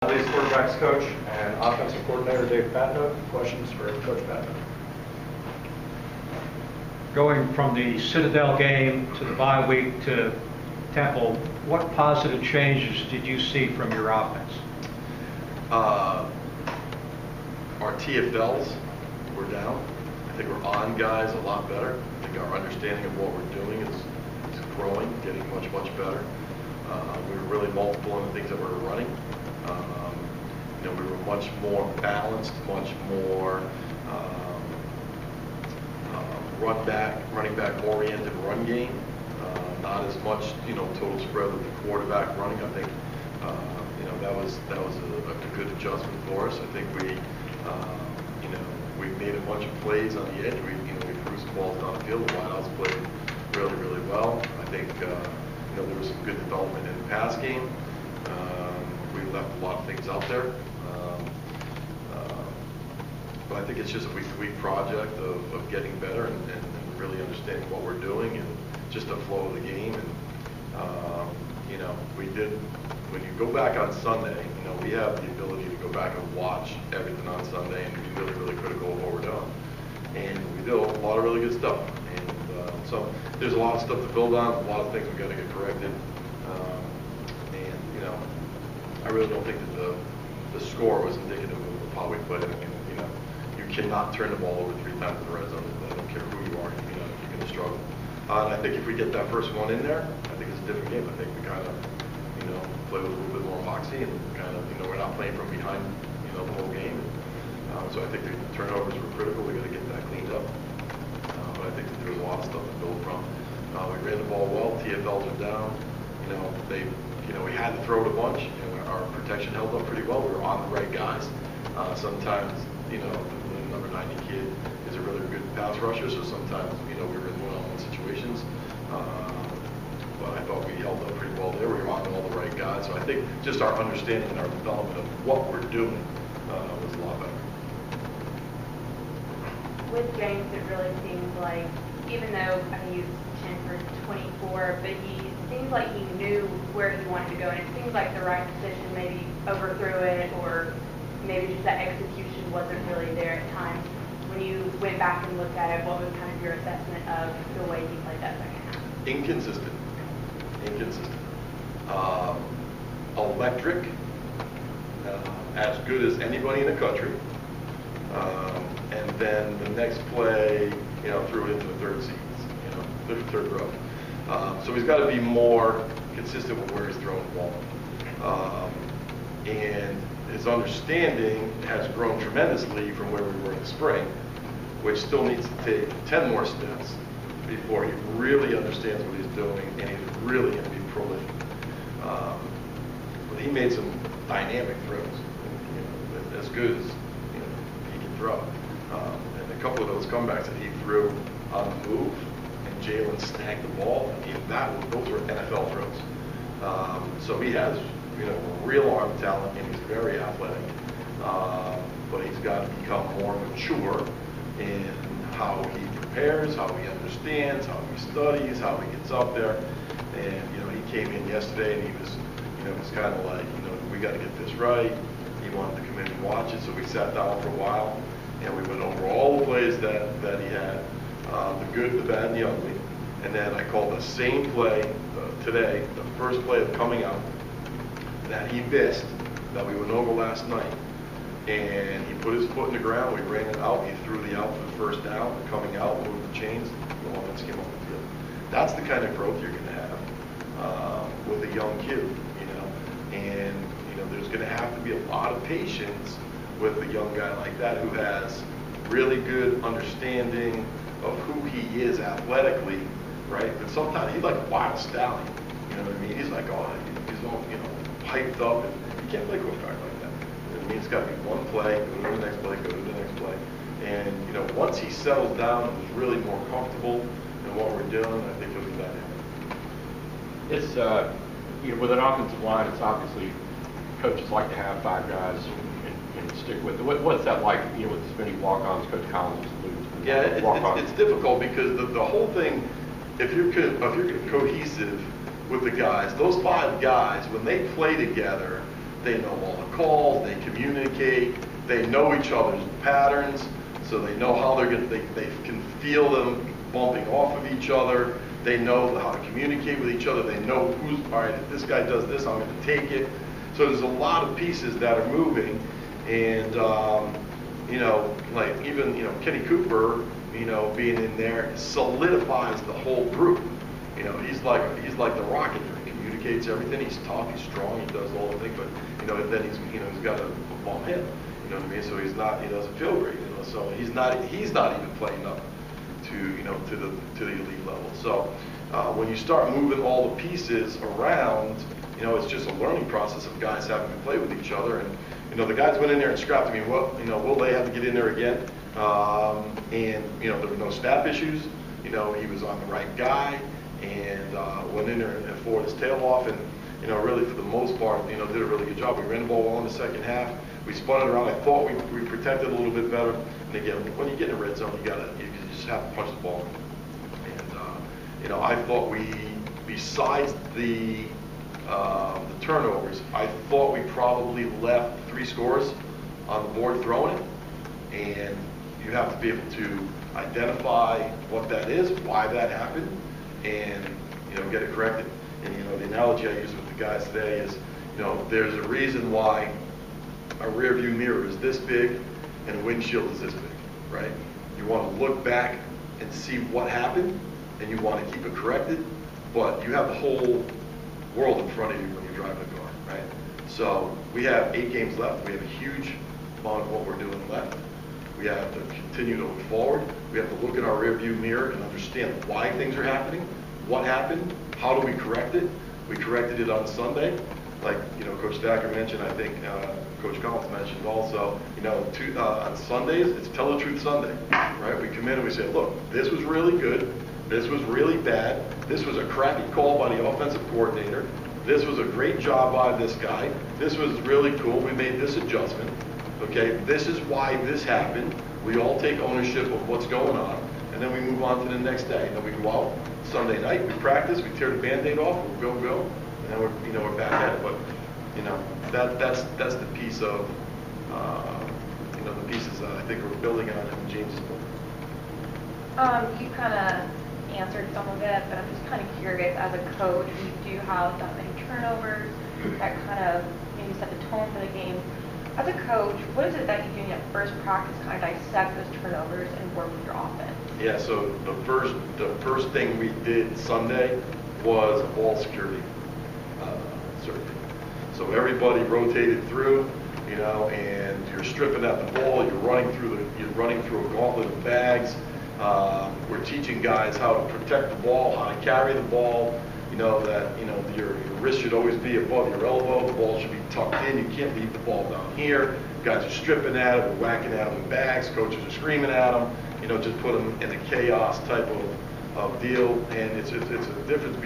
Lee's quarterbacks coach and offensive coordinator Dave Patenaude. Questions for Coach Patenaude? Going from the Citadel game to the bye week to Temple, what positive changes did you see from your offense? Our TFLs were down. I think we're on guys a lot better. I think our understanding of what we're doing is growing, getting much better. We were really multiple in the things that we were running. We were much more balanced, much more running back oriented run game. Not as much, total spread with the quarterback running. I think, that was a good adjustment for us. I think we made a bunch of plays on the edge. We threw some balls downfield. The wideouts played really well. I think, there was some good development in the pass game. We left a lot of things out there. But I think it's just a week-to-week project of getting better and really understanding what we're doing and just the flow of the game. And, when you go back on Sunday, we have the ability to go back and watch everything on Sunday and be really critical of what we're doing. And we did a lot of really good stuff. And so there's a lot of stuff to build on, a lot of things we've got to get corrected. I really don't think that the score was indicative of how we played. I mean, you cannot turn the ball over 3 times in the red zone. I don't care who you are, you're going to struggle. And I think if we get that first one in there, I think it's a different game. I think we kind of, play with a little bit more moxie and kind of, we're not playing from behind, the whole game. So I think the turnovers were critical. We got to get that cleaned up. But I think that there was a lot of stuff to build from. We ran the ball well. TFLs are down. We had to throw it a bunch. Our protection held up pretty well. We were on the right guys. Sometimes, the number 90 kid is a really good pass rusher, so sometimes, we were in one-on-one situations. But I thought we held up pretty well there. We were on all the right guys. So I think just our understanding and our development of what we're doing was a lot better. With James, it really seems like, even though he was 10 for 24, but he seems like he knew where he wanted to go, and it seems like the right decision, maybe overthrew it, or maybe just that execution wasn't really there at times. When you went back and looked at it, what was kind of your assessment of the way he played that second half? Inconsistent. Electric, as good as anybody in the country. And then the next play, threw it into the third seat, third row. So he's got to be more consistent with where he's throwing the ball. And his understanding has grown tremendously from where we were in the spring, which still needs to take 10 more steps before he really understands what he's doing and he's really going to be prolific. But he made some dynamic throws, as good as he can throw. And a couple of those comebacks that he threw on the move, and Jalen snagged the ball. Those were NFL throws. So he has, real arm talent, and he's very athletic. But he's got to become more mature in how he prepares, how he understands, how he studies, how he gets up there. And he came in yesterday and he was, was kind of like, we got to get this right. He wanted to come in and watch it, so we sat down for a while and we went over all the plays that he had, the good, the bad, and the ugly. And then I called the same play today, the first play of coming out that he missed, that we went over last night. And he put his foot in the ground, we ran it out, he threw the out for the first down, coming out, moved the chains, the offense came off the field. That's the kind of growth you're going to have with a young kid, and there's going to have to be a lot of patience with a young guy like that who has really good understanding of who he is athletically, right? But sometimes he's like a wild stallion, you know what I mean? He's like, he's all, hyped up, and you can't play quarterback like that. I mean, it's got to be one play, go to the next play, go to the next play. And, once he settles down and is really more comfortable in what we're doing, I think he'll be dynamic. It's, with an offensive line, it's obviously coaches like to have 5 guys and stick with it. What's that like, with as many walk-ons, Coach Collins alluded to? Yeah, it's difficult because the whole thing, if you're cohesive with the guys, those 5 guys, when they play together, they know all the calls, they communicate, they know each other's patterns, so they know how they're going to, they can feel them bumping off of each other. They know how to communicate with each other. They know who's, all right, if this guy does this, I'm going to take it. So there's a lot of pieces that are moving. And, you know, like even, you know, Kenny Cooper, you know, being in there solidifies the whole group. You know, he's like the rocket. He communicates everything. He's tough. He's strong. He does all the things. But, you know, then he's got a bum hip. You know what I mean? So he doesn't feel great. You know, so he's not even playing up to, you know, to the elite level. So when you start moving all the pieces around, you know, it's just a learning process of guys having to play with each other. And, you know, the guys went in there and scrapped. I mean, well, you know, will they have to get in there again? And, you know, there were no snap issues. You know, he was on the right guy and went in there and forward his tail off. And, you know, really for the most part, you know, did a really good job. We ran the ball well in the second half. We spun it around. I thought we protected a little bit better. And again, when you get in the red zone, you just have to punch the ball. And you know, I thought besides the turnovers, I thought we probably left 3 scores on the board throwing it. And you have to be able to identify what that is, why that happened, and, you know, get it corrected. And, you know, the analogy I use with the guys today is, you know, there's a reason why a rear view mirror is this big and a windshield is this big, right? You want to look back and see what happened, and you want to keep it corrected, but you have the whole world in front of you when you're driving a car, right? So we have 8 games left. We have a huge amount of what we're doing left. We have to continue to look forward. We have to look in our rear view mirror and understand why things are happening, what happened, how do we correct it. We corrected it on Sunday. Like, you know, Coach Thacker mentioned, I think Coach Collins mentioned also, you know, on Sundays, it's Tell the Truth Sunday, right? We come in and we say, look, this was really good. This was really bad. This was a crappy call by the offensive coordinator. This was a great job by this guy. This was really cool. We made this adjustment. Okay, this is why this happened. We all take ownership of what's going on, and then we move on to the next day. And then we go out Sunday night, we practice, we tear the Band-Aid off, we go, and then we're back at it. But, you know, that's the piece of, you know, the pieces that I think we're building on in James' book. You kind of answered some of it, but I'm just kind of curious, as a coach, you do have that many turnovers that kind of maybe set the tone for the game. As a coach, what is it that you do at first practice, kind of dissect those turnovers and work with your offense? Yeah, so the first thing we did Sunday was ball security. So everybody rotated through, you know, and you're stripping at the ball, you're running through a gauntlet of bags. We're teaching guys how to protect the ball, how to carry the ball. You know that, you know, your wrist should always be above your elbow. The ball should be tucked in. You can't leave the ball down here. Guys are stripping at it. We're whacking at them in bags. Coaches are screaming at them. You know, just put them in a chaos type of deal. And it's a difference,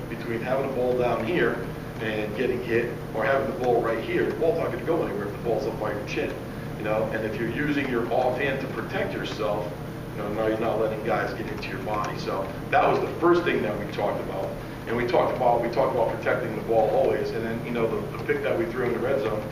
between having the ball down here and getting hit, or having the ball right here. The ball's not going to go anywhere if the ball's up by your chin. You know, and if you're using your offhand to protect yourself, you know, now you're not letting guys get into your body. So that was the first thing that we talked about. And we talked about protecting the ball always. And then, you know, the pick that we threw in the red zone,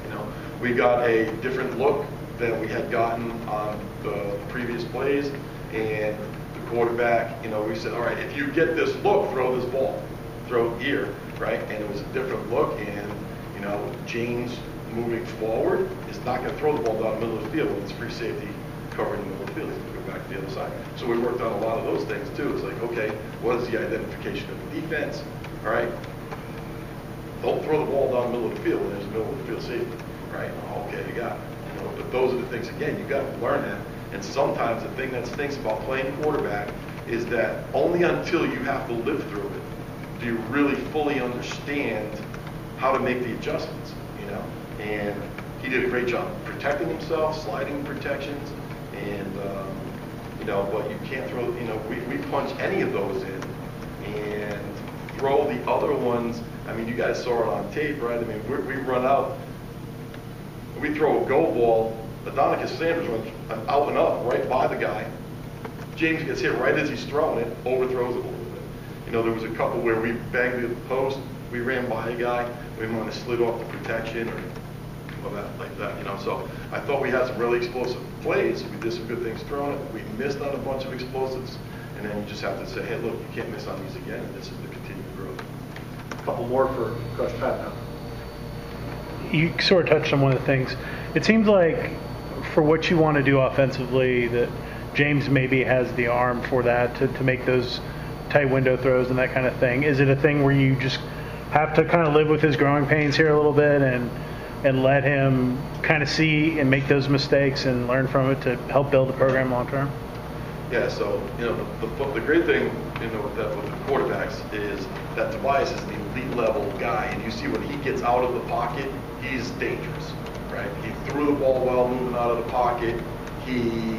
you know, we got a different look than we had gotten on the previous plays. And the quarterback, you know, we said, all right, if you get this look, throw this ball, throw it here, right? And it was a different look. And, you know, James moving forward is not going to throw the ball down the middle of the field when it's free safety covering the middle of the field. He's going to go back to the other side. So we worked on a lot of those things too. It's like, okay, what is the identification of the defense? All right, don't throw the ball down the middle of the field when there's a middle of the field safety. Right? Okay, you got it. You know, but those are the things, again, you got to learn that. And sometimes the thing that stinks about playing quarterback is that only until you have to live through it do you really fully understand how to make the adjustments. You know, and he did a great job protecting himself, sliding protections, and, you know, but you can't throw, you know, we punch any of those in and throw the other ones. I mean, you guys saw it on tape, right? I mean, we run out, we throw a go ball, Adonicus Sanders runs out and up right by the guy. James gets hit right as he's throwing it, overthrows it a little bit. You know, there was a couple where we banged the post, we ran by a guy, we might have slid off the protection or like that, you know. So I thought we had some really explosive plays. We did some good things throwing it. We missed on a bunch of explosives, and then you just have to say, hey, look, you can't miss on these again. And this is the continued growth. A couple more for Coach Patenaude. You sort of touched on one of the things. It seems like for what you want to do offensively, that James maybe has the arm for that, to make those tight window throws and that kind of thing. Is it a thing where you just have to kind of live with his growing pains here a little bit and let him kind of see and make those mistakes and learn from it to help build the program long term? Yeah, so, you know, the great thing, you know, with the quarterbacks is that Tobias is the elite level guy, and you see when he gets out of the pocket, he's dangerous, right? He threw the ball well moving out of the pocket. He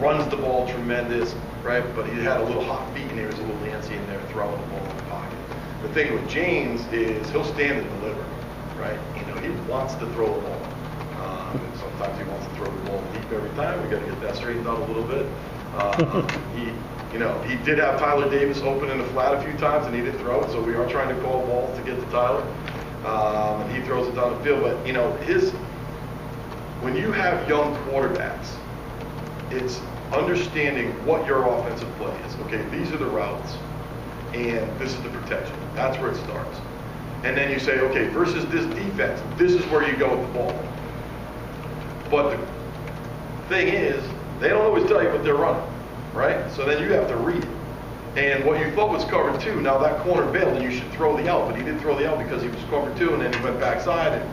runs the ball tremendous, right? But he had a little hot feet, and he was a little antsy in there throwing the ball in the pocket. The thing with James is he'll stand and deliver, right? You know, he wants to throw the ball. Sometimes he wants to throw the ball deep every time. We got to get that straightened out a little bit. He did have Tyler Davis open in the flat a few times, and he didn't throw it. So we are trying to call balls to get to Tyler, and he throws it down the field. But you know, when you have young quarterbacks, it's understanding what your offensive play is. Okay, these are the routes, and this is the protection. That's where it starts. And then you say, okay, versus this defense, this is where you go with the ball. But the thing is, they don't always tell you what they're running, right? So then you have to read it. And what you thought was cover two, now that corner bailed and you should throw the out, but he didn't throw the out because he was cover two, and then he went backside, and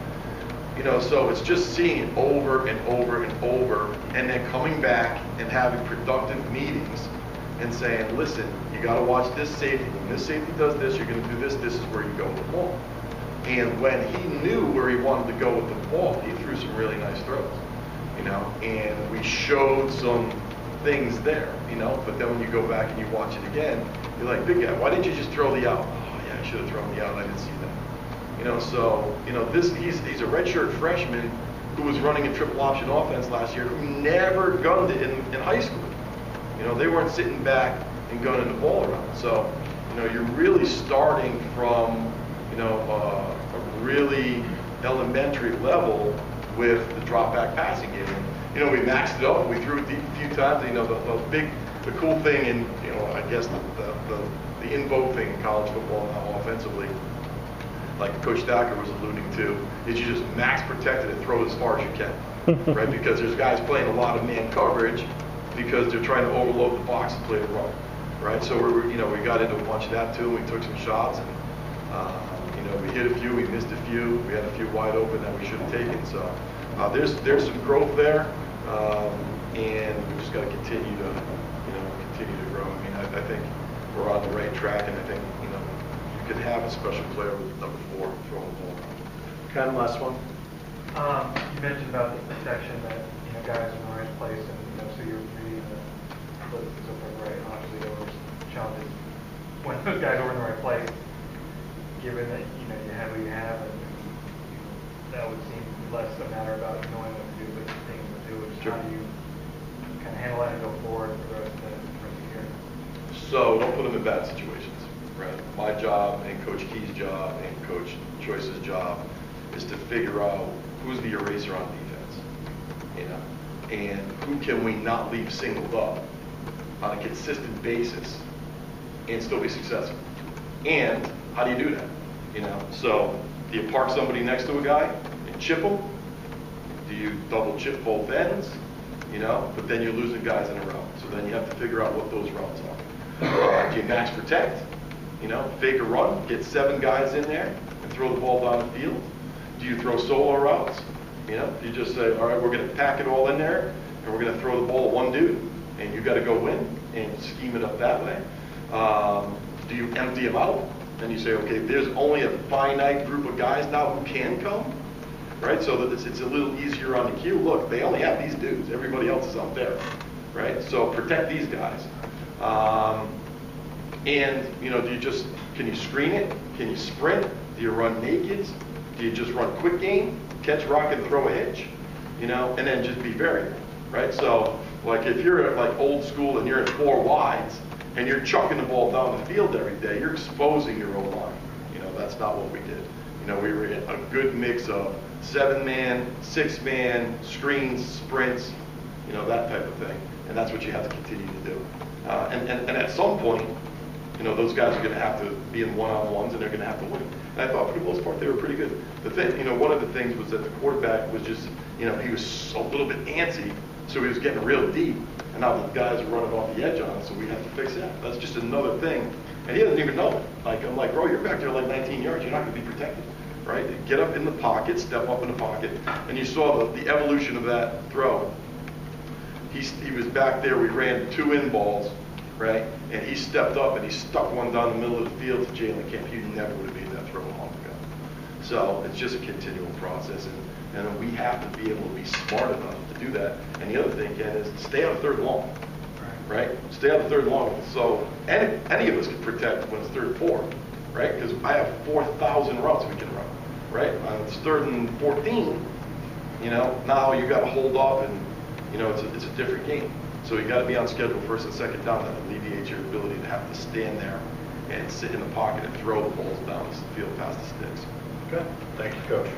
you know, so it's just seeing it over and over and over, and then coming back and having productive meetings and saying, listen, you got to watch this safety. When this safety does this, you're going to do this. This is where you go with the ball. And when he knew where he wanted to go with the ball, he threw some really nice throws, you know, and we showed some things there, you know, but then when you go back and you watch it again, you're like, big guy, why didn't you just throw the out? Oh, yeah, I should have thrown the out. I didn't see that. You know, so, you know, he's a redshirt freshman who was running a triple option offense last year who never gunned it in high school. You know, they weren't sitting back and gunning the ball around. So, you know, you're really starting from, you know, a really elementary level with the drop back passing game. And, you know, we maxed it up. We threw it deep a few times. You know, the cool thing, and you know, I guess the in vogue thing in college football now offensively, like Coach Thacker was alluding to, is you just max protect it and throw it as far as you can, right? Because there's guys playing a lot of man coverage because they're trying to overload the box and play the run, right? So we got into a bunch of that too. We took some shots, and you know, we hit a few, we missed a few, we had a few wide open that we should have taken. So there's some growth there, and we just got to continue to grow. I mean, I think we're on the right track, and I think, you know, you could have a special player with number 4 throwing the ball around. Ken, last one. You mentioned about the protection that, you know, guys in the right place, and you know, so you're reading the blitzes and so forth, right? Obviously, there was challenges when those guys were in the right place, given that, you know, you have what you have, and that would seem less a matter about knowing what to do, but things to do. Which Sure. How do you kind of handle that and go forward for the rest of the year? So don't put them in bad situations, right? My job and Coach Key's job and Coach Choice's job is to figure out who's the eraser on defense, you know, and who can we not leave singled up on a consistent basis and still be successful. And how do you do that? You know, so do you park somebody next to a guy and chip them? Do you double chip both ends? You know, but then you're losing guys in a row. So then you have to figure out what those routes are. Do you max protect? You know, fake a run, get 7 guys in there and throw the ball down the field? Do you throw solo routes? You know, do you just say, all right, we're going to pack it all in there and we're going to throw the ball at one dude and you got to go win and scheme it up that way? Do you empty them out? And you say, okay, there's only a finite group of guys now who can come, right? So that it's a little easier on the queue. Look, they only have these dudes. Everybody else is out there, right? So protect these guys. And, you know, can you screen it? Can you sprint? Do you run nakeds? Do you just run quick game, catch rock and throw a hitch? You know, and then just be variable, right? So, like if you're like old school and you're in 4 wides and you're chucking the ball down the field every day, you're exposing your O-line. You know, that's not what we did. You know, we were a good mix of 7-man, 6-man, screens, sprints, you know, that type of thing. And that's what you have to continue to do. And at some point, you know, those guys are going to have to be in one-on-ones and they're going to have to win. And I thought for the most part they were pretty good. The thing, you know, one of the things was that the quarterback was just, you know, he was a little bit antsy, so he was getting real deep. And now the guys are running off the edge on him, so we have to fix that. That's just another thing. And he doesn't even know it. Like, I'm like, bro, you're back there like 19 yards. You're not going to be protected, right? Get up in the pocket, step up in the pocket. And you saw the evolution of that throw. He was back there. We ran 2 in balls, right? And he stepped up and he stuck one down the middle of the field to Jalen Camp. He never would have made that throw a long ago. So it's just a continual process. And we have to be able to be smart enough to do that. And the other thing, Ken, is stay on 3rd and long. Right? Stay on the 3rd and long. So any of us can protect when it's 3rd and 4, right? Because I have 4,000 routes we can run, right? When it's 3rd and 14, you know, now you got to hold off and, you know, it's a different game. So you got to be on schedule 1st and 2nd down. That alleviates your ability to have to stand there and sit in the pocket and throw the balls down the field past the sticks. Good. Thank you, Coach.